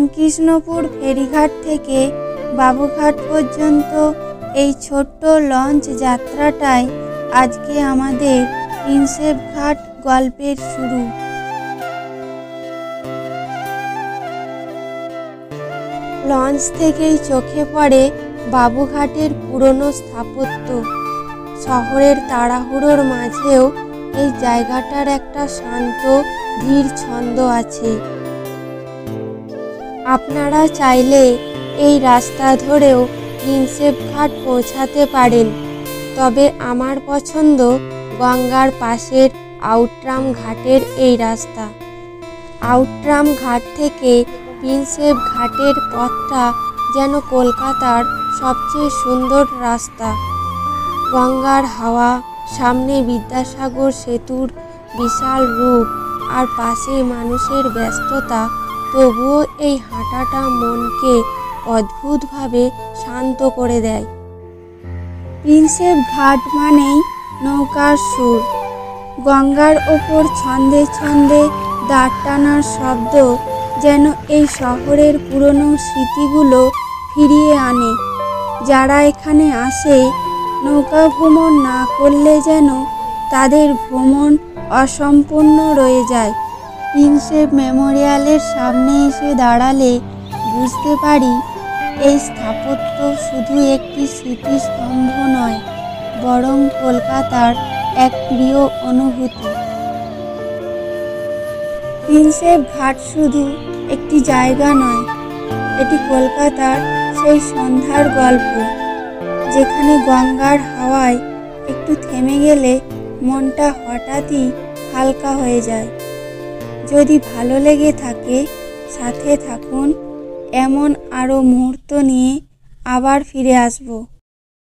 রামকৃষ্ণপুর ফেরিঘাট থেকে বাবুঘাট পর্যন্ত এই ছোট্ট লঞ্চ যাত্রাটাই আজকে আমাদের প্রিন্সেপ ঘাট গল্পের শুরু। লঞ্চ থেকেই চোখে পড়ে বাবুঘাটের পুরনো স্থাপত্য। শহরের তাড়াহুড়োর মাঝেও এই জায়গাটার একটা শান্ত ধীর ছন্দ আছে। আপনারা চাইলে এই রাস্তা ধরেও প্রিন্সেপ ঘাট পৌঁছাতে পারেন, তবে আমার পছন্দ গঙ্গার পাশের আউটরাম ঘাটের এই রাস্তা। আউটরাম ঘাট থেকে প্রিন্সেপ ঘাটের পথটা যেন কলকাতার সবচেয়ে সুন্দর রাস্তা। গঙ্গার হাওয়া, সামনে বিদ্যাসাগর সেতুর বিশাল রূপ আর পাশে মানুষের ব্যস্ততা, তবুও এই হাঁটাটা মনকে অদ্ভুতভাবে শান্ত করে দেয়। প্রিন্সেপ ঘাট মানেই নৌকার সুর, গঙ্গার ওপর ছন্দে ছন্দে দাঁড় টানার শব্দ যেন এই শহরের পুরনো স্মৃতিগুলো ফিরিয়ে আনে। যারা এখানে আসে নৌকা ভ্রমণ না করলে যেন তাদের ভ্রমণ অসম্পূর্ণ রয়ে যায়। প্রিন্সেপ মেমোরিয়ালের সামনে এসে দাঁড়ালে বুঝতে পারি এই স্থাপত্য শুধু একটি স্মৃতিস্তম্ভ নয়, বরং কলকাতার এক প্রিয় অনুভূতি। প্রিন্সেপ ঘাট শুধু একটি জায়গা নয়, এটি কলকাতার সেই সন্ধ্যার গল্প, যেখানে গঙ্গার হাওয়ায় একটু থেমে গেলে মনটা হঠাৎই হালকা হয়ে যায়। যদি ভালো লেগে থাকে, সাথে থাকুন, এমন আরও মুহূর্ত নিয়ে আবার ফিরে আসব।